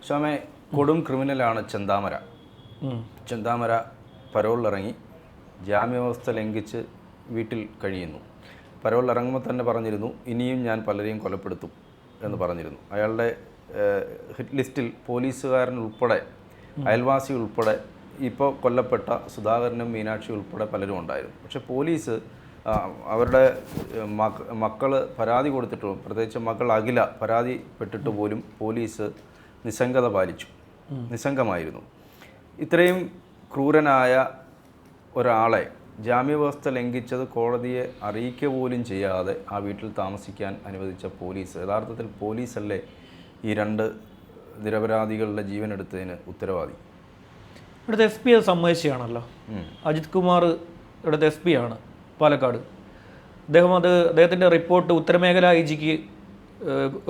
സ്വാമി, കൊടും ക്രിമിനലാണ് ചെന്താമര. ചെന്താമര പരോളിലിറങ്ങി ജാമ്യവ്യവസ്ഥ ലംഘിച്ച് വീട്ടിൽ കഴിയുന്നു. പരോളിലിറങ്ങുമ്പോൾ തന്നെ പറഞ്ഞിരുന്നു, ഇനിയും ഞാൻ പലരെയും കൊലപ്പെടുത്തും എന്ന് പറഞ്ഞിരുന്നു. അയാളുടെ ഹിറ്റ് ലിസ്റ്റിൽ പോലീസുകാരൻ ഉൾപ്പെടെ, അയൽവാസി ഉൾപ്പെടെ, ഇപ്പോൾ കൊല്ലപ്പെട്ട സുധാകരനും മീനാക്ഷി ഉൾപ്പെടെ പലരും ഉണ്ടായിരുന്നു. പക്ഷേ പോലീസ് അവരുടെ മക്കൾ പരാതി കൊടുത്തിട്ടും, പ്രത്യേകിച്ച് മകൾ അഖില പരാതിപ്പെട്ടിട്ട് പോലും പോലീസ് നിസ്സംഗത പാലിച്ചു, നിസ്സംഗമായിരുന്നു. ഇത്രയും ക്രൂരനായ ഒരാളെ ജാമ്യവ്യവസ്ഥ ലംഘിച്ചത് കോടതിയെ അറിയിക്കുക പോലും ചെയ്യാതെ ആ വീട്ടിൽ താമസിക്കാൻ അനുവദിച്ച പോലീസ്, യഥാർത്ഥത്തിൽ പോലീസല്ലേ ഈ രണ്ട് നിരപരാധികളുടെ ജീവനെടുത്തതിന് ഉത്തരവാദി? ഇവിടുത്തെ എസ് പി അത് സമ്മതിച്ചാണല്ലോ. അജിത് കുമാർ ഇവിടുത്തെ എസ് പി ആണ് പാലക്കാട്. അദ്ദേഹത്തിൻ്റെ റിപ്പോർട്ട് ഉത്തരമേഖല ഐ ജിക്ക്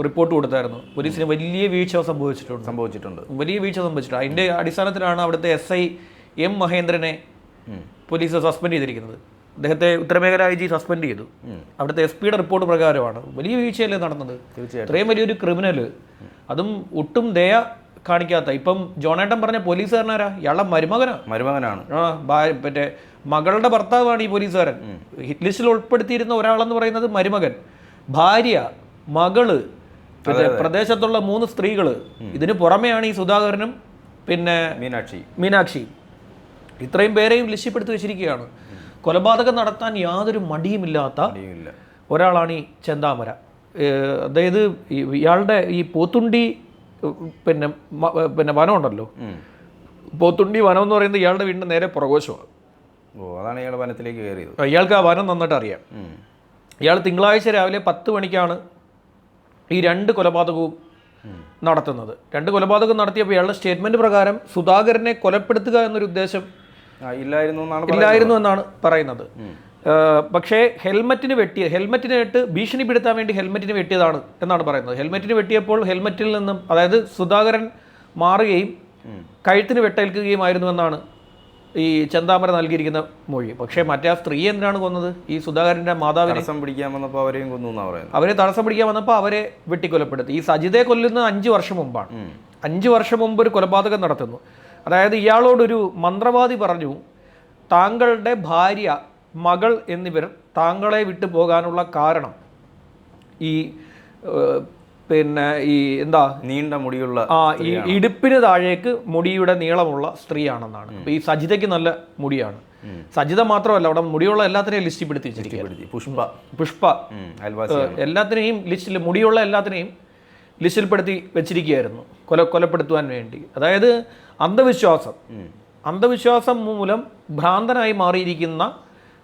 റിപ്പോർട്ട് കൊടുത്തായിരുന്നു. പോലീസിന് വലിയ വീഴ്ച സംഭവിച്ചിട്ടുണ്ട്. വലിയ വീഴ്ച സംഭവിച്ചിട്ടുണ്ട്. അതിൻ്റെ അടിസ്ഥാനത്തിലാണ് അവിടുത്തെ എസ് ഐ എം മഹേന്ദ്രനെ പോലീസ് സസ്പെൻഡ് ചെയ്തിരിക്കുന്നത്. അദ്ദേഹത്തെ ഉത്തരമേഖല ഐ ജി സസ്പെൻഡ് ചെയ്തു. അവിടുത്തെ എസ് പിയുടെ റിപ്പോർട്ട് പ്രകാരമാണ്. വലിയ വീഴ്ചയല്ലേ നടന്നത്? ഇത്രയും വലിയൊരു ക്രിമിനൽ, അതും ഒട്ടും ദയ കാണിക്കാത്ത. ഇപ്പം ജോണേട്ടൻ പറഞ്ഞ പോലീസുകാരനാരാ? ഇയാളുടെ മരുമകനാണ്. മറ്റേ മകളുടെ ഭർത്താവാണ് ഈ പോലീസുകാരൻ. ഹിറ്റ് ലിസ്റ്റിൽ ഉൾപ്പെടുത്തിയിരുന്ന ഒരാളെന്ന് പറയുന്നത് മരുമകൻ, ഭാര്യ, മകള്, പിന്നെ പ്രദേശത്തുള്ള 3 സ്ത്രീകള്. ഇതിന് പുറമെയാണ് ഈ സുധാകരനും പിന്നെ മീനാക്ഷി. ഇത്രയും പേരെയും ലക്ഷ്യപ്പെടുത്തി വെച്ചിരിക്കുകയാണ്. കൊലപാതകം നടത്താൻ യാതൊരു മടിയുമില്ലാത്ത ഒരാളാണ് ഈ ചെന്താമര. അതായത് ഇയാളുടെ ഈ പോത്തുണ്ടി പിന്നെ വനമുണ്ടല്ലോ, പോത്തുണ്ടി വനം എന്ന് പറയുന്നത് ഇയാളുടെ വീടിൻ്റെ നേരെ പുറകോശമാണ്. അതാണ് ഇയാൾ വനത്തിലേക്ക് കയറിയത്. ഇയാൾക്ക് ആ വനം നന്നായിട്ട് അറിയാം. ഇയാൾ തിങ്കളാഴ്ച രാവിലെ 10 മണിക്കാണ് ഈ 2 കൊലപാതകവും നടത്തുന്നത്. 2 കൊലപാതകം നടത്തിയപ്പോൾ ഇയാളുടെ സ്റ്റേറ്റ്മെന്റ് പ്രകാരം സുധാകരനെ കൊലപ്പെടുത്തുക എന്നൊരു ഉദ്ദേശം ഇല്ലായിരുന്നു എന്നാണ് പറയുന്നത്. പക്ഷേ ഹെൽമറ്റിനായിട്ട് ഭീഷണിപ്പെടുത്താൻ വേണ്ടി ഹെൽമറ്റിന് വെട്ടിയതാണ് എന്നാണ് പറയുന്നത്. ഹെൽമറ്റിന് വെട്ടിയപ്പോൾ ഹെൽമറ്റിൽ നിന്നും, അതായത് സുധാകരൻ മാറുകയും കഴുത്തിന് വെട്ടേൽക്കുകയുമായിരുന്നു എന്നാണ് ഈ ചെന്താമര നൽകിയിരിക്കുന്ന മൊഴി. പക്ഷേ മറ്റേ ആ സ്ത്രീ എന്തിനാണ് കൊന്നത്? ഈ സുധാകരൻ്റെ മാതാവിനെ തടസ്സം പിടിക്കാൻ വന്നപ്പോൾ അവരെയും കൊന്നു. അവരെ തടസ്സം പിടിക്കാൻ വന്നപ്പോൾ അവരെ വെട്ടിക്കൊലപ്പെടുത്തി. ഈ സജിതയെ കൊല്ലുന്നത് 5 വർഷം മുമ്പാണ്. 5 വർഷം മുമ്പ് ഒരു കൊലപാതകം നടത്തുന്നു. അതായത് ഇയാളോടൊരു മന്ത്രവാദി പറഞ്ഞു, താങ്കളുടെ ഭാര്യ, മകൾ എന്നിവർ താങ്കളെ വിട്ടു പോകാനുള്ള കാരണം ഈ പിന്നെ ഈ എന്താ നീണ്ട മുടിയുള്ള ഈ ഇടുപ്പിന് താഴേക്ക് മുടിയുടെ നീളമുള്ള സ്ത്രീയാണെന്നാണ്. അപ്പോൾ ഈ സജിതയ്ക്ക് നല്ല മുടിയാണ്. സജിത മാത്രമല്ല, അവിടെ മുടിയുള്ള എല്ലാത്തിനെയും ലിസ്റ്റിൽപ്പെടുത്തി വെച്ചിരിക്കുകയാണ്. പുഷ്പ എല്ലാത്തിനെയും ലിസ്റ്റിൽ, മുടിയുള്ള എല്ലാത്തിനെയും ലിസ്റ്റിൽപ്പെടുത്തി വെച്ചിരിക്കുകയായിരുന്നു കൊലപ്പെടുത്തുവാൻ വേണ്ടി. അതായത് അന്ധവിശ്വാസം മൂലം ഭ്രാന്തനായി മാറിയിരിക്കുന്ന,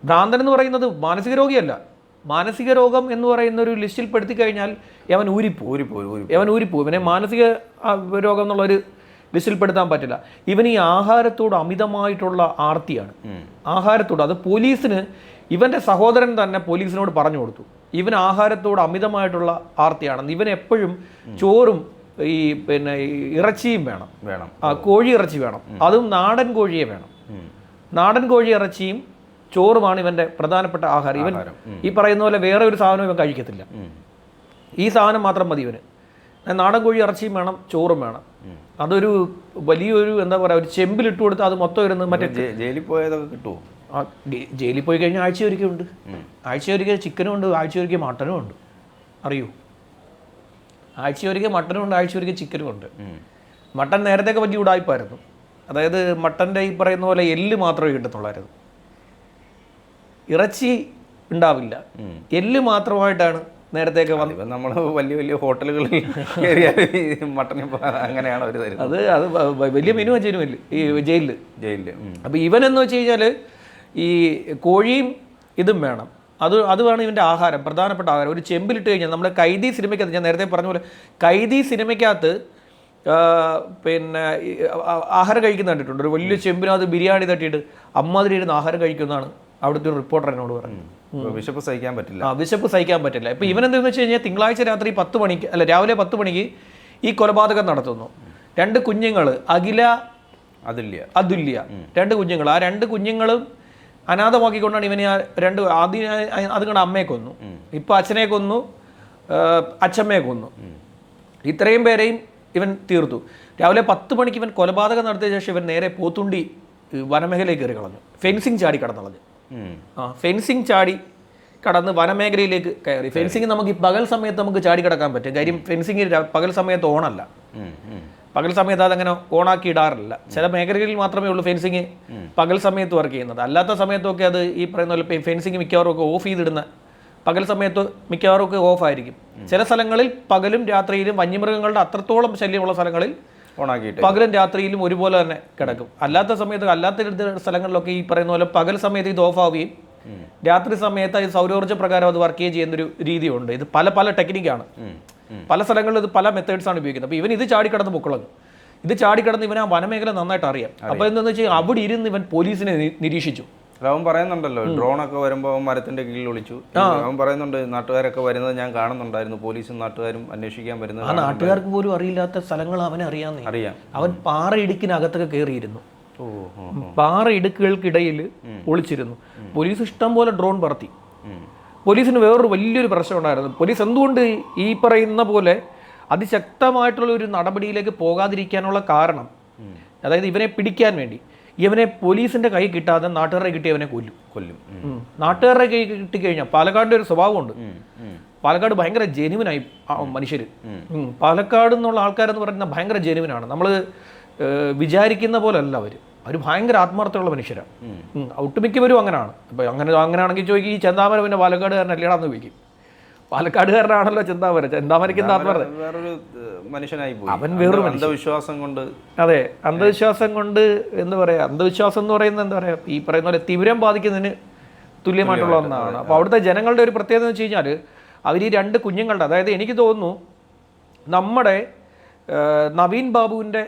ഭ്രാന്തൻ എന്ന് പറയുന്നത് മാനസിക രോഗിയല്ല, മാനസിക രോഗം എന്ന് പറയുന്ന ഒരു ലിസ്റ്റിൽ പെടുത്തി കഴിഞ്ഞാൽ അവൻ ഊരിപ്പോവും. ഇവനെ മാനസിക രോഗം എന്നുള്ളൊരു ലിസ്റ്റിൽ പെടുത്താൻ പറ്റില്ല. ഇവൻ ഈ ആഹാരത്തോട് അമിതമായിട്ടുള്ള ആർത്തിയാണ്. ആഹാരത്തോട്, അത് പോലീസിന്, ഇവൻ്റെ സഹോദരൻ തന്നെ പോലീസിനോട് പറഞ്ഞു കൊടുത്തു, ഇവൻ ആഹാരത്തോട് അമിതമായിട്ടുള്ള ആർത്തിയാണെന്ന്. ഇവൻ എപ്പോഴും ചോറും ഈ പിന്നെ ഇറച്ചിയും വേണം. കോഴി ഇറച്ചി വേണം, അതും നാടൻ കോഴിയെ വേണം. നാടൻ കോഴി ഇറച്ചിയും ചോറുമാണ് ഇവൻ്റെ പ്രധാനപ്പെട്ട ആഹാരം. ഇവൻ ഈ പറയുന്ന പോലെ വേറെ ഒരു സാധനം ഇവൻ കഴിക്കത്തില്ല. ഈ സാധനം മാത്രം മതി ഇവന്. നാടൻ കോഴി ഇറച്ചിയും വേണം, ചോറും വേണം. അതൊരു വലിയൊരു എന്താ പറയുക, ഒരു ചെമ്പിലിട്ട് കൊടുത്ത് അത് മൊത്തം ഇരുന്ന് മറ്റേ ജയിലിൽ പോയതൊക്കെ കിട്ടുമോ? ജയിലിൽ പോയി കഴിഞ്ഞാൽ ആഴ്ചയൊരിക്കൽ ഉണ്ട്. ആഴ്ചയൊരിക്കൽ ചിക്കനും ഉണ്ട്, ആഴ്ചയൊരിക്കൽ മട്ടനും ഉണ്ട്. അറിയൂ, ആഴ്ചയൊരിക്കൽ മട്ടനും ഉണ്ട്, ആഴ്ചയൊരിക്കൽ ചിക്കനും ഉണ്ട്. മട്ടൻ നേരത്തെയൊക്കെ വലിയ ഉടായ്പായിരുന്നു. അതായത് മട്ടൻ്റെ ഈ പറയുന്ന പോലെ എല്ല് മാത്രമേ കിട്ടത്തുള്ളായിരുന്നു, ഇറച്ചി ഉണ്ടാവില്ല. എല്ല് മാത്രമായിട്ടാണ് നേരത്തെയൊക്കെ വന്നത്. നമ്മൾ വലിയ വലിയ ഹോട്ടലുകളിൽ മട്ടൻ അങ്ങനെയാണ് അവർ തരുന്നത്. അത് വലിയ മെനു വെച്ചിരുന്നില്ല ഈ ജയിലിൽ. അപ്പോൾ ഇവനെന്ന് വെച്ച് കഴിഞ്ഞാൽ ഈ കോഴിയും ഇതും വേണം. അത് വേണം ഇവൻ്റെ ആഹാരം, പ്രധാനപ്പെട്ട ആഹാരം. ഒരു ചെമ്പിലിട്ട് കഴിഞ്ഞാൽ, നമ്മുടെ കൈദി സിനിമയ്ക്കകത്ത്, ഞാൻ നേരത്തെ പറഞ്ഞ പോലെ കൈദി സിനിമയ്ക്കകത്ത് പിന്നെ ആഹാരം കഴിക്കുന്ന കണ്ടിട്ടുണ്ട്. ഒരു വലിയ ചെമ്പിനകത്ത് ബിരിയാണി തട്ടിയിട്ട് അമ്മാതിരി ഇരുന്ന് ആഹാരം കഴിക്കുന്നതാണ് അവിടുത്തെ ഒരു റിപ്പോർട്ടർ എന്നോട് പറഞ്ഞു. വിശപ്പ് സഹിക്കാൻ പറ്റില്ല. വിശപ്പ് സഹിക്കാൻ പറ്റില്ല. ഇപ്പം ഇവനെന്താണെന്ന് വെച്ച് കഴിഞ്ഞാൽ തിങ്കളാഴ്ച രാത്രി 10 മണിക്ക്, അല്ല രാവിലെ 10 മണിക്ക് ഈ കൊലപാതകം നടത്തുന്നു. 2 കുഞ്ഞുങ്ങൾ, അഖില, അതുല്യ, 2 കുഞ്ഞുങ്ങൾ. ആ 2 കുഞ്ഞുങ്ങളും അനാഥമാക്കിക്കൊണ്ടാണ് ഇവനെ ആദ്യം അതുകൊണ്ട് അമ്മയെ കൊന്നു, ഇപ്പം അച്ഛനെ കൊന്നു, അച്ഛമ്മയെ കൊന്നു. ഇത്രയും പേരെയും ഇവൻ തീർത്തു. രാവിലെ 10 മണിക്ക് ഇവൻ കൊലപാതകം നടത്തിയ ശേഷം ഇവൻ നേരെ പോത്തുണ്ടി വനമേഖലയിൽ കയറി കളഞ്ഞു. ഫെൻസിങ് ചാടി കടന്നളഞ്ഞു. ഫെൻസിങ് ചാടി കടന്ന് വനമേഖലയിലേക്ക് കയറി. ഫെൻസിങ് നമുക്ക് ഈ പകൽ സമയത്ത് നമുക്ക് ചാടി കിടക്കാൻ പറ്റും. കാര്യം ഫെൻസിങ് പകൽ സമയത്ത് ഓണല്ല. പകൽ സമയത്ത് അതങ്ങനെ ഓണാക്കി ഇടാറില്ല. ചില മേഖലകളിൽ മാത്രമേ ഉള്ളൂ ഫെൻസിങ് പകൽ സമയത്ത് വർക്ക് ചെയ്യുന്നത്. അല്ലാത്ത സമയത്തൊക്കെ അത് ഈ പറയുന്ന പോലെ ഫെൻസിങ് മിക്കവാറും ഒക്കെ ഓഫ് ചെയ്തിടുന്ന, പകൽ സമയത്ത് മിക്കവാറും ഒക്കെ ഓഫ് ആയിരിക്കും. ചില സ്ഥലങ്ങളിൽ പകലും രാത്രിയിലും വന്യമൃഗങ്ങളുടെ അത്രത്തോളം ശല്യമുള്ള സ്ഥലങ്ങളിൽ ഓണാക്കിയിട്ട് പകലും രാത്രിയിലും ഒരുപോലെ തന്നെ കിടക്കും. അല്ലാത്ത സമയത്ത് അല്ലാത്ത സ്ഥലങ്ങളിലൊക്കെ ഈ പറയുന്ന പോലെ പകൽ സമയത്ത് ഇത് ഓഫ് ആവുകയും രാത്രി സമയത്ത് ഇത് സൗരോർജ്ജ പ്രകാരം അത് വർക്ക് ചെയ്യുന്നൊരു രീതിയുണ്ട്. ഇത് പല ടെക്നിക്കാണ്. പല സ്ഥലങ്ങളിലും ഇത് പല മെത്തേഡ്സാണ് ഉപയോഗിക്കുന്നത്. അപ്പോൾ ഇവൻ ഇത് ചാടിക്കടന്ന് പൊക്കളഞ്ഞു. ഇത് ചാടിക്കടന്ന് ഇവൻ ആ വനമേഖല നന്നായിട്ട് അറിയാം. അപ്പോൾ എന്താണെന്ന് വെച്ചാൽ അവിടെ ഇരുന്ന് ഇവൻ പോലീസിനെ നിരീക്ഷിച്ചു. അവൻ പറയുന്നുണ്ടല്ലോ, ഡ്രോണൊക്കെ വരുമ്പോൾ മരത്തിന്റെ കീഴിൽ ഒളിച്ചു. അവൻ പറയുന്നുണ്ട്, നാട്ടുകാരൊക്കെ വരുന്നത് ഞാൻ കാണുന്നുണ്ടായിരുന്നു, പോലീസും നാട്ടുകാരും അന്വേഷിക്കാൻ വരുന്നത്. ആ നാട്ടുകാർക്ക് പോലും അറിയില്ലാത്ത സ്ഥലങ്ങൾ അവനെ അറിയാം. അവൻ പാറ ഇടുക്കിനകത്തൊക്കെ കയറിയിരുന്നു. പാറ ഇടുക്കുകൾക്കിടയിൽ ഒളിച്ചിരുന്നു. പോലീസ് ഇഷ്ടം പോലെ ഡ്രോൺ പറത്തി. പോലീസിന് വേറൊരു വലിയൊരു പ്രശ്നം ഉണ്ടായിരുന്നു. പോലീസ് എന്തുകൊണ്ട് ഈ പറയുന്ന പോലെ അതിശക്തമായിട്ടുള്ള ഒരു നടപടിയിലേക്ക് പോകാതിരിക്കാനുള്ള കാരണം, അതായത് ഇവനെ പിടിക്കാൻ വേണ്ടി ഇവനെ പോലീസിന്റെ കൈ കിട്ടാതെ നാട്ടുകാരെ കിട്ടി അവനെ കൊല്ലും. നാട്ടുകാരുടെ കൈ കിട്ടിക്കഴിഞ്ഞാൽ പാലക്കാടിന്റെ ഒരു സ്വഭാവമുണ്ട്. പാലക്കാട് ഭയങ്കര ജെനുവിനായി മനുഷ്യർ. പാലക്കാട് എന്നുള്ള ആൾക്കാരെന്ന് പറയുന്നത് ഭയങ്കര ജെനുവിനാണ്. നമ്മൾ വിചാരിക്കുന്ന പോലെ അല്ല അവർ ഭയങ്കര ആത്മാർത്ഥമുള്ള മനുഷ്യരാണ്. ഒട്ടുമിക്കവരും അങ്ങനെയാണ്. അപ്പോൾ അങ്ങനെയാണെങ്കിൽ ചോദിക്കും, ഈ ചെന്താമര പിന്നെ പാലക്കാടുകാരനല്ലേടാന്ന് ചോദിക്കും. പാലക്കാടുകാരനാണല്ലോ ചെന്താമരയ്ക്ക് എന്താ ആത്മാർത്ഥ? വേറൊരു മനുഷ്യനായി പോയി. അവൻ വേറൊരു അന്ധവിശ്വാസം കൊണ്ട്. അതെ, അന്ധവിശ്വാസം കൊണ്ട് എന്താ പറയുക, അന്ധവിശ്വാസം എന്ന് പറയുന്നത് എന്താ പറയുക, ഈ പറയുന്ന പോലെ തിമിരം ബാധിക്കുന്നതിന് തുല്യമായിട്ടുള്ള ഒന്നാണ്. അപ്പോൾ അവിടുത്തെ ജനങ്ങളുടെ ഒരു പ്രത്യേകത എന്ന് വെച്ച് കഴിഞ്ഞാൽ അവർ ഈ 2 കുഞ്ഞുങ്ങളുടെ, അതായത് എനിക്ക് തോന്നുന്നു നമ്മുടെ നവീൻ ബാബുവിൻ്റെ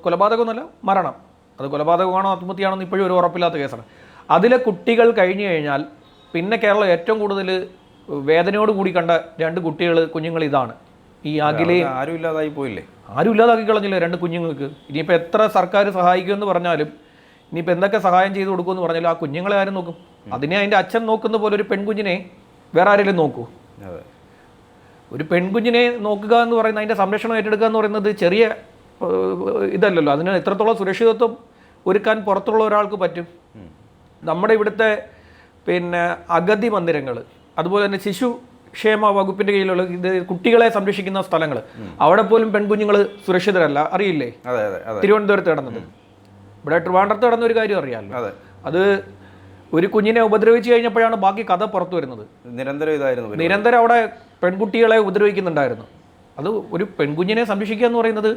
കൊലപാതകമൊന്നുമല്ല, മരണം, അത് കൊലപാതകമാണോ ആത്മഹത്യയാണോ എന്ന് ഇപ്പോഴും ഒരു ഉറപ്പില്ലാത്ത കേസാണ്. അതിലെ കുട്ടികൾ കഴിഞ്ഞു കഴിഞ്ഞാൽ പിന്നെ കേരളം ഏറ്റവും കൂടുതൽ വേദനയോട് കൂടി കണ്ട 2 കുഞ്ഞുങ്ങൾ ഇതാണ്. ഈ ആരും ഇല്ലാതായി പോയില്ലേ? ആരും ഇല്ലാതാക്കി കളഞ്ഞില്ലേ 2 കുഞ്ഞുങ്ങൾക്ക്. ഇനിയിപ്പോൾ എത്ര സർക്കാർ സഹായിക്കുമെന്ന് പറഞ്ഞാലും, ഇനിയിപ്പോൾ എന്തൊക്കെ സഹായം ചെയ്ത് കൊടുക്കുമെന്ന് പറഞ്ഞാലും ആ കുഞ്ഞുങ്ങളെ ആരും നോക്കും? അതിനെ അതിൻ്റെ അച്ഛൻ നോക്കുന്ന പോലെ ഒരു പെൺകുഞ്ഞിനെ വേറെ ആരെങ്കിലും നോക്കൂ? ഒരു പെൺകുഞ്ഞിനെ നോക്കുക എന്ന് പറയുന്നത്, അതിൻ്റെ സംരക്ഷണം ഏറ്റെടുക്കുക എന്ന് പറയുന്നത് ചെറിയ ഇതല്ലല്ലോ. അതിന് എത്രത്തോളം സുരക്ഷിതത്വം ഒരുക്കാൻ പുറത്തുള്ള ഒരാൾക്ക് പറ്റും? നമ്മുടെ ഇവിടുത്തെ പിന്നെ അഗതി മന്ദിരങ്ങൾ, അതുപോലെ തന്നെ ശിശുക്ഷേമ വകുപ്പിൻ്റെ കീഴിലുള്ള കുട്ടികളെ സംരക്ഷിക്കുന്ന സ്ഥലങ്ങൾ, അവിടെ പോലും പെൺകുഞ്ഞുങ്ങൾ സുരക്ഷിതരല്ല. അറിയില്ലേ? തിരുവനന്തപുരത്ത് നടന്നത്. ഇവിടെ ട്രിവാൻഡ്രത്ത് നടന്ന ഒരു കാര്യം അറിയാമല്ലോ. അത് ഒരു കുഞ്ഞിനെ ഉപദ്രവിച്ചു കഴിഞ്ഞപ്പോഴാണ് ബാക്കി കഥ പുറത്തു വരുന്നത്. നിരന്തരം അവിടെ പെൺകുട്ടികളെ ഉപദ്രവിക്കുന്നുണ്ടായിരുന്നു. അത് ഒരു പെൺകുഞ്ഞിനെ സംരക്ഷിക്കുക എന്ന് പറയുന്നത്,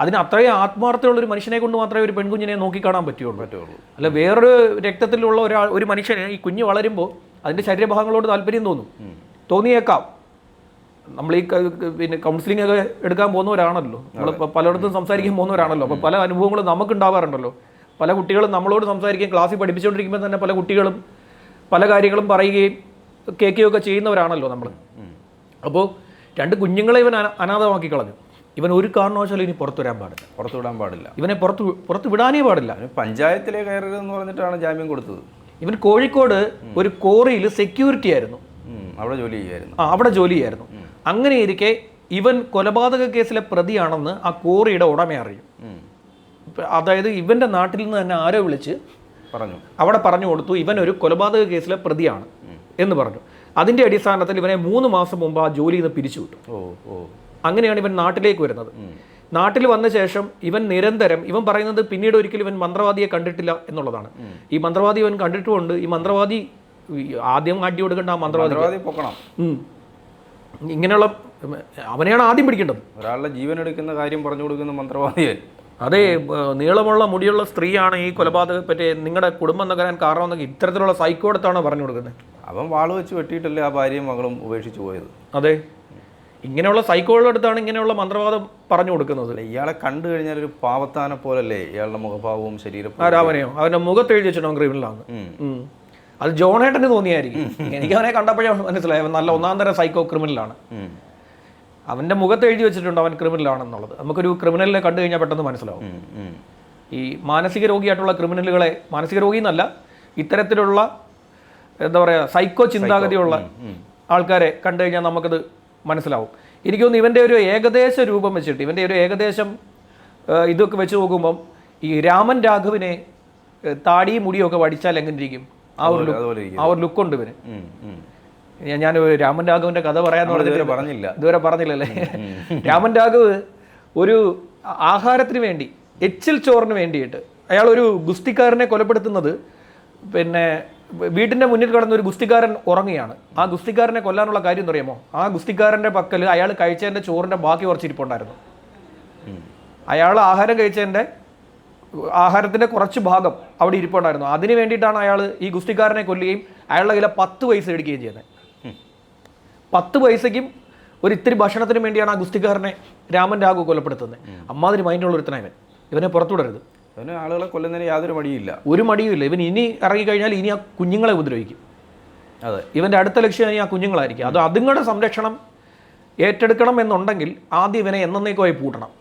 അതിന് അത്രയും ആത്മാർത്ഥമുള്ള ഒരു മനുഷ്യനെ കൊണ്ട് മാത്രമേ ഒരു പെൺകുഞ്ഞിനെ നോക്കിക്കാണാൻ പറ്റുള്ളൂ. അല്ല വേറൊരു രക്തത്തിലുള്ള ഒരു മനുഷ്യന് ഈ കുഞ്ഞ് വളരുമ്പോൾ അതിൻ്റെ ശരീരഭാഗങ്ങളോട് താല്പര്യം തോന്നിയേക്കാം. നമ്മൾ ഈ പിന്നെ കൗൺസിലിംഗ് ഒക്കെ എടുക്കാൻ പോകുന്നവരാണല്ലോ, നമ്മൾ പലയിടത്തും സംസാരിക്കാൻ പോകുന്നവരാണല്ലോ. അപ്പോൾ പല അനുഭവങ്ങളും നമുക്കുണ്ടാവാറുണ്ടല്ലോ. പല കുട്ടികളും നമ്മളോട് സംസാരിക്കുകയും ക്ലാസ്സിൽ പഠിപ്പിച്ചുകൊണ്ടിരിക്കുമ്പോൾ തന്നെ പല കുട്ടികളും പല കാര്യങ്ങളും പറയുകയും കേൾക്കുകയൊക്കെ ചെയ്യുന്നവരാണല്ലോ നമ്മൾ. അപ്പോൾ 2 കുഞ്ഞുങ്ങളെ ഇവൻ അനാഥമാക്കി കളഞ്ഞു. ഇവൻ ഒരു കാരണവശാലും ഇനി പുറത്തുവിടാൻ പാടില്ല. ഇവനെ പുറത്ത് വിടാനേ പാടില്ല. പഞ്ചായത്തിലെ കയറരുതെന്ന് പറഞ്ഞിട്ടാണ് ജാമ്യം കൊടുത്തത്. ഇവൻ കോഴിക്കോട് ഒരു കോറിയിൽ സെക്യൂരിറ്റി ആയിരുന്നു. അവിടെ ജോലി ചെയ്യായിരുന്നു. അങ്ങനെ ഇരിക്കെ ഇവൻ കൊലപാതക കേസിലെ പ്രതിയാണെന്ന് ആ കോറിയുടെ ഉടമ അറിയും. അതായത് ഇവന്റെ നാട്ടിൽ നിന്ന് തന്നെ ആരോ വിളിച്ച് അവിടെ പറഞ്ഞു കൊടുത്തു, ഇവൻ ഒരു കൊലപാതക കേസിലെ പ്രതിയാണ് എന്ന് പറഞ്ഞു. അതിന്റെ അടിസ്ഥാനത്തിൽ ഇവനെ 3 മാസം മുമ്പ് ആ ജോലിയിൽ നിന്ന് പിരിച്ചുവിട്ടു. അങ്ങനെയാണ് ഇവൻ നാട്ടിലേക്ക് വരുന്നത്. നാട്ടിൽ വന്ന ശേഷം ഇവൻ നിരന്തരം, ഇവൻ പറയുന്നത് പിന്നീട് ഒരിക്കലും ഇവൻ മന്ത്രവാദിയെ കണ്ടിട്ടില്ല എന്നുള്ളതാണ്. ഈ മന്ത്രവാദി ഇവൻ കണ്ടിട്ടുമുണ്ട്. ഈ മന്ത്രവാദി ആദ്യം കാട്ടി കൊടുക്കേണ്ട ആ മന്ത്രവാദി പൊക്കണം. ഇങ്ങനെയുള്ള അവനെയാണ് ആദ്യം പിടിക്കേണ്ടത്. ഒരാളുടെ ജീവൻ എടുക്കുന്ന കാര്യം പറഞ്ഞു കൊടുക്കുന്ന മന്ത്രവാദിയെ. അതെ, നീളമുള്ള മുടിയുള്ള സ്ത്രീയാണ് ഈ കൊലപാതകം പറ്റി നിങ്ങളുടെ കുടുംബം നകരാൻ കാരണമെന്നൊക്കെ ഇത്തരത്തിലുള്ള സൈക്കോടത്താണ് പറഞ്ഞു കൊടുക്കുന്നത്. അവൻ വാള് വെച്ച് വെട്ടിയിട്ടല്ലേ ആ ഭാര്യയും മകളും ഉപേക്ഷിച്ചു പോയത്. അതെ, ഇങ്ങനെയുള്ള സൈക്കോകളുടെ അടുത്താണ് ഇങ്ങനെയുള്ള മന്ത്രവാദം പറഞ്ഞു കൊടുക്കുന്നത്. ഇയാളെ കണ്ടു കഴിഞ്ഞാൽ ഒരു പാവത്താനെ പോലല്ലേ ഇയാളുടെ മുഖഭാവവും ശരീരം. രാമനെയോ അവന്റെ മുഖത്ത് എഴുതി വെച്ചിട്ടോ ക്രിമിനലാണ്. അത് ജോണേട്ടന് തോന്നിയായിരിക്കും. എനിക്ക് അവനെ കണ്ടപ്പോഴേ മനസ്സിലായി അവൻ നല്ല 1-ാം തരം സൈക്കോ ക്രിമിനലാണ്. അവന്റെ മുഖത്ത് എഴുതി വെച്ചിട്ടുണ്ട് അവൻ ക്രിമിനലാണെന്നുള്ളത്. നമുക്കൊരു ക്രിമിനലിനെ കണ്ടു കഴിഞ്ഞാൽ പെട്ടെന്ന് മനസ്സിലാവും. ഈ മാനസിക രോഗിയായിട്ടുള്ള ക്രിമിനലുകളെ, മാനസിക രോഗി എന്നല്ല, ഇത്തരത്തിലുള്ള എന്താ പറയുക സൈക്കോ ചിന്താഗതിയുള്ള ആൾക്കാരെ കണ്ടു കഴിഞ്ഞാൽ നമുക്കത് മനസ്സിലാവും. എനിക്ക് തോന്നുന്നു ഇവൻ്റെ ഒരു ഏകദേശ രൂപം വെച്ചിട്ട് ഇവൻ്റെ ഒരു ഏകദേശം ഇതൊക്കെ വെച്ച് നോക്കുമ്പം ഈ രാമൻ രാഘവിനെ താടിയും മുടിയും ഒക്കെ വടിച്ചാൽ എങ്ങനെ ഇരിക്കും? ആ ഒരു ലുക്കുണ്ട് ഇവന്. ഞാൻ രാമൻ രാഘവന്റെ കഥ പറയാന്ന് പറഞ്ഞില്ല, ഇതുവരെ പറഞ്ഞില്ലല്ലേ. രാമൻ രാഘവ് ഒരു ആഹാരത്തിന് വേണ്ടി, എച്ചിൽ ചോറിന് വേണ്ടിയിട്ട് അയാൾ ഒരു ഗുസ്തിക്കാരനെ കൊലപ്പെടുത്തുന്നത്, പിന്നെ വീട്ടിൻ്റെ മുന്നിൽ കിടന്ന ഒരു ഗുസ്തിക്കാരൻ ഉറങ്ങുകയാണ്. ആ ഗുസ്തിക്കാരനെ കൊല്ലാനുള്ള കാര്യം എന്ന് അറിയാമോ? ആ ഗുസ്തിക്കാരൻ്റെ പക്കൽ അയാൾ കഴിച്ചതിൻ്റെ ചോറിൻ്റെ ബാക്കി കുറച്ചിരിപ്പുണ്ടായിരുന്നു. അയാൾ ആഹാരം കഴിച്ചതിൻ്റെ ആഹാരത്തിൻ്റെ കുറച്ച് ഭാഗം അവിടെ ഇരിപ്പുണ്ടായിരുന്നു. അതിന് വേണ്ടിയിട്ടാണ് അയാൾ ഈ ഗുസ്തിക്കാരനെ കൊല്ലുകയും അയാളുടെ കയ്യിലെ 10 പൈസ എടുക്കുകയും ചെയ്യുന്നത്. 10 പൈസയ്ക്കും ഒരു ഇത്തിരി ഭക്ഷണത്തിന് വേണ്ടിയാണ് ആ ഗുസ്തിക്കാരനെ രാമൻ രാഘവ് കൊലപ്പെടുത്തുന്നത്. അമ്മാതിരി മൈൻഡുള്ള ഒരുത്തനാണ് ഇവനെ പുറത്തുവിടരുത്. അവന് ആളുകളെ കൊല്ലുന്നതിന് യാതൊരു മടിയില്ല, ഒരു മടിയുമില്ല. ഇവൻ ഇനി ഇറങ്ങിക്കഴിഞ്ഞാൽ ഇനി ആ കുഞ്ഞുങ്ങളെ ഉപദ്രവിക്കും. അതെ, ഇവൻ്റെ അടുത്ത ലക്ഷ്യം ഇനി ആ കുഞ്ഞുങ്ങളായിരിക്കും. അത് അതുങ്ങളുടെ സംരക്ഷണം ഏറ്റെടുക്കണം എന്നുണ്ടെങ്കിൽ ആദ്യം ഇവനെ എന്നേക്കുമായി പൂട്ടണം,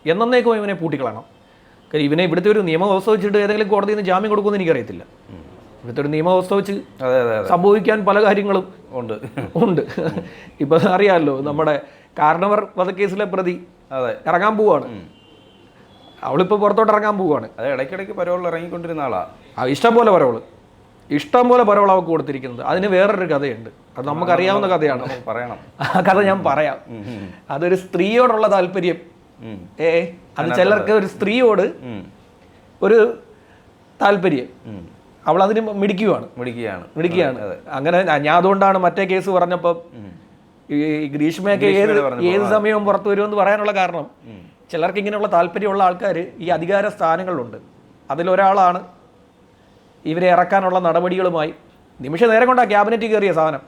എന്നേക്കുമായി ഇവനെ പൂട്ടിക്കളയണം. കാര്യം ഇവനെ ഇവിടുത്തെ ഒരു നിയമവ്യവസ്ഥ വെച്ചിട്ട് ഏതെങ്കിലും കോടതിയിൽ നിന്ന് ജാമ്യം കൊടുക്കുമെന്ന് എനിക്കറിയത്തില്ല. ഇവിടുത്തെ ഒരു നിയമവ്യവസ്ഥ വെച്ച് സംഭവിക്കാൻ പല കാര്യങ്ങളും ഉണ്ട്. ഇപ്പൊ അറിയാമല്ലോ, നമ്മുടെ കാരണവർ വധക്കേസിലെ പ്രതി ഇറങ്ങാൻ പോവാണ്. അവളിപ്പോൾ പുറത്തോട്ട് ഇറങ്ങാൻ പോവുകയാണ്. അത് ഇടയ്ക്കിടയ്ക്ക് പരോൾ ഇറങ്ങിക്കൊണ്ടിരുന്ന ആളാണ്. ഇഷ്ടം പോലെ പരോൾ അവൾക്ക് കൊടുത്തിരിക്കുന്നത്. അതിന് വേറൊരു കഥയുണ്ട്, അത് നമുക്കറിയാവുന്ന കഥയാണ്. പറയണം, ആ കഥ ഞാൻ പറയാം. അതൊരു സ്ത്രീയോടുള്ള താല്പര്യം. അത് ചിലർക്ക് ഒരു സ്ത്രീയോട് ഒരു താല്പര്യം, അവൾ അതിന് മിടിക്കുകയാണ്. അങ്ങനെ ഞാൻ അതുകൊണ്ടാണ് മറ്റേ കേസ് പറഞ്ഞപ്പോൾ ഈ ഗ്രീഷ്മയൊക്കെ ഏത് സമയവും പുറത്തു വരുമെന്ന് പറയാനുള്ള കാരണം, ചിലർക്ക് ഇങ്ങനെയുള്ള താല്പര്യമുള്ള ആൾക്കാർ ഈ അധികാര സ്ഥാനങ്ങളിലുണ്ട്. അതിലൊരാളാണ് ഇവരെ ഇറക്കാനുള്ള നടപടികളുമായി നിമിഷ നേരം കൊണ്ട് ആ ക്യാബിനറ്റിൽ കയറിയ സാധനം.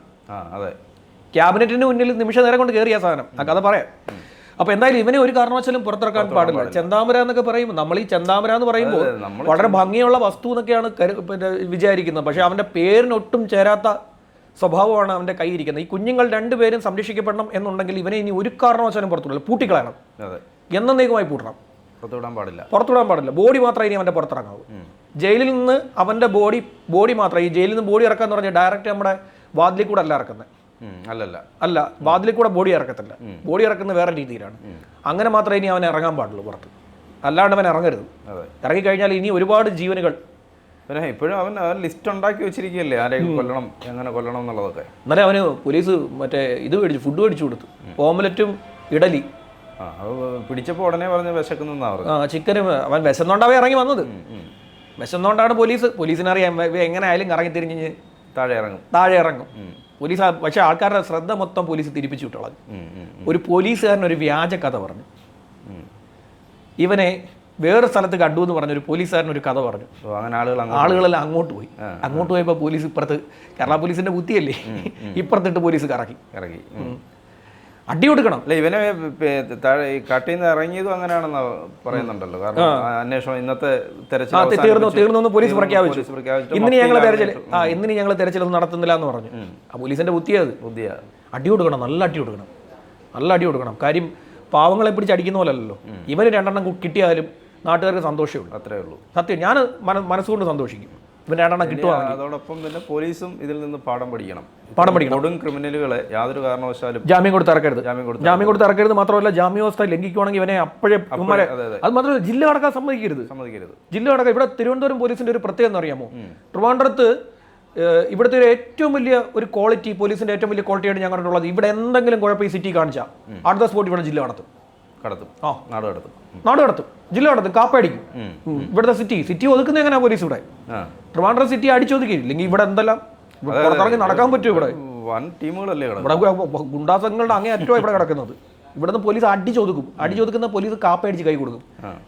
ക്യാബിനറ്റിന് മുന്നിൽ നിമിഷ നേരം കൊണ്ട് കയറിയ സാധനം. ആ കഥ പറയാം. അപ്പോൾ എന്തായാലും ഇവനെ ഒരു കാരണവശാലും പുറത്തിറക്കാൻ പാടില്ല. ചെന്താമര എന്നൊക്കെ പറയുമ്പോൾ, നമ്മൾ ഈ ചെന്താമര എന്ന് പറയുമ്പോൾ വളരെ ഭംഗിയുള്ള വസ്തു എന്നൊക്കെയാണ് പിന്നെ വിചാരിക്കുന്നത്. പക്ഷേ അവൻ്റെ പേരിനൊട്ടും ചേരാത്ത സ്വഭാവമാണ് അവൻ്റെ കയ്യിരിക്കുന്നത്. ഈ കുഞ്ഞുങ്ങൾ രണ്ടുപേരും സംരക്ഷിക്കപ്പെടണം എന്നുണ്ടെങ്കിൽ ഇവനെ ഇനി ഒരു കാരണവശാലും പുറത്തുവിടില്ല, പൂട്ടിക്കളയണം, എന്നേക്കുമായി പൂട്ടണം, പുറത്തുവിടാൻ പാടില്ല. ബോഡി മാത്രമേ ഇനി അവൻ്റെ പുറത്തിറങ്ങാവൂ. ജയിലിൽ നിന്ന് അവൻ്റെ ബോഡി മാത്രം, ഈ ജയിലിൽ നിന്ന് ബോഡി ഇറക്കാന്ന് പറഞ്ഞാൽ ഡയറക്റ്റ് നമ്മുടെ വാതിലിൽ കൂടെ അല്ല ഇറക്കുന്നത്. അല്ല, വാതിലിൽ കൂടെ ബോഡി ഇറക്കത്തില്ല. ബോഡി ഇറക്കുന്നത് വേറെ രീതിയിലാണ്. അങ്ങനെ മാത്രമേ ഇനി അവൻ ഇറങ്ങാൻ പാടുള്ളൂ പുറത്ത്, അല്ലാണ്ട് അവൻ ഇറങ്ങരുത്. ഇറങ്ങിക്കഴിഞ്ഞാൽ ഇനി ഒരുപാട് ജീവനുകൾ. പിന്നെ ഇപ്പോഴും അവൻ ലിസ്റ്റ് ഉണ്ടാക്കി വെച്ചിരിക്കുകയല്ലേ, ആരെയും കൊല്ലണം, എങ്ങനെ കൊല്ലണം എന്നുള്ളതൊക്കെ. എന്നാലും അവന് പോലീസ് മറ്റേ ഇത് മേടിച്ചു, ഫുഡ് മേടിച്ചു കൊടുത്തു, ഓംലറ്റും ഇഡലി. പിടിച്ചപ്പോൾ ഉടനെ പറഞ്ഞ് വിശക്കുന്ന ചിക്കനും. അവൻ വിശന്നോണ്ടാവേ ഇറങ്ങി വന്നത്. വിശന്നോണ്ടാണ് പോലീസിനറിയാം എങ്ങനെ ആയാലും കറങ്ങി തിരിഞ്ഞ് താഴെ ഇറങ്ങും പോലീസ്. പക്ഷെ ആൾക്കാരുടെ ശ്രദ്ധ മൊത്തം പോലീസ് തിരിപ്പിച്ചു വിട്ടോളാം. ഒരു പോലീസുകാരൻ ഒരു വ്യാജ കഥ പറഞ്ഞു, ഇവനെ വേറെ സ്ഥലത്ത് കണ്ടു എന്ന് പറഞ്ഞൊരു പോലീസുകാരൻ ഒരു കഥ പറഞ്ഞു. ആളുകളെല്ലാം അങ്ങോട്ട് പോയപ്പോൾ പോലീസ് ഇപ്പുറത്ത്, കേരള പോലീസിന്റെ ബുദ്ധിയല്ലേ, ഇപ്പുറത്തിട്ട് പോലീസ് കറക്കി അടി കൊടുക്കണം. അല്ല, ഇവനെ കാട്ടിൽ നിന്ന് ഇറങ്ങിയതും അങ്ങനെയാണെന്ന് പറയുന്നുണ്ടല്ലോ. കാരണം അന്വേഷണം ഇന്നത്തെ തീർന്നു പോലീസ് പ്രഖ്യാപിച്ചു. ഇന്നിനി ഞങ്ങൾ തെരച്ചിലൊന്നും നടത്തുന്നില്ല എന്ന് പറഞ്ഞു. ആ പോലീസിന്റെ ബുദ്ധിയാ. അടി കൊടുക്കണം, നല്ല അടി കൊടുക്കണം. കാര്യം പാവങ്ങളെ പിടിച്ച് അടിക്കുന്ന പോലല്ലോ. ഇവന് 2 എണ്ണം കിട്ടിയാലും നാട്ടുകാർക്ക് സന്തോഷമേ ഉള്ളൂ, അത്രേ ഉള്ളൂ. സത്യം, ഞാൻ മനസ്സുകൊണ്ട് സന്തോഷിക്കും ഇവൻ 2 എണ്ണം കിട്ടുവാണെങ്കിൽ. അതോടൊപ്പം തന്നെ പോലീസും ഇതിൽ നിന്ന് പാഠം പഠിക്കണം. കൊടും ക്രിമിനലുകളെ യാതൊരു കാരണവശാലും ജാമ്യം കൊടുത്ത് ഇറക്കരുത്. മാത്രമല്ല, ജാമ്യാവസ്ഥ ലംഘിക്കുവാണെങ്കിൽ ഇവനെ അപ്പോഴേ അത് മാത്രമല്ല ജില്ല അടക്കാൻ സമ്മതിക്കരുത്. ജില്ല അടക്കം. ഇവിടെ തിരുവനന്തപുരം പോലീസിന്റെ ഒരു പ്രത്യേകത എന്ന് അറിയാമോ? ട്രിവാൻഡ്രത്ത് ഇവിടുത്തെ ഒരു ഏറ്റവും വലിയ ഒരു ക്വാളിറ്റി, പോലീസിന്റെ ഏറ്റവും വലിയ ക്വാളിറ്റിയാണ് ഞാൻ കണ്ടിട്ടുള്ളത്. ഇവിടെ എന്തെങ്കിലും കുഴപ്പം ഈ സിറ്റി കാണിച്ചാൽ അറ്റ് ദ സ്പോട്ട് ഇവിടെ ജില്ല നടത്തും. നാട് കടത്തും, ജില്ല കടത്തും, കാപ്പടിക്കും. ഇവിടുത്തെ സിറ്റി ഒതുക്കുന്ന എങ്ങനെയാ പോലീസ്? ഇവിടെ ട്രിവാൻഡ്രം സിറ്റി അടിച്ചൊതുക്കി. ഇല്ലെങ്കിൽ ഇവിടെ എന്തെല്ലാം പുറത്തിറങ്ങി നടക്കാൻ പറ്റും? ഇവിടെ ഗുണ്ടാസങ്ങളുടെ അങ്ങേ അറ്റമാണ് ഇവിടെ കിടക്കുന്നത്. ഇവിടുന്ന് പോലീസ് അടിച്ചൊതുക്കുന്ന പോലീസ് കാപ്പയടിച്ച് കൈ കൊടുക്കും,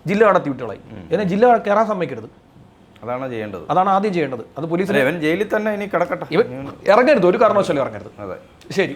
ജില്ല കടത്തി വിട്ടുകളായി. എന്നെ ജില്ല കയറാൻ സമ്മതിക്കരുത്. അതാണ് ആദ്യം ചെയ്യേണ്ടത്. അത് പോലീസ് ജയിലിൽ തന്നെ ഇനി കിടക്കട്ടെ, ഇറങ്ങരുത്, ഒരു കാരണവശാലും ഇറങ്ങരുത്. ശരി.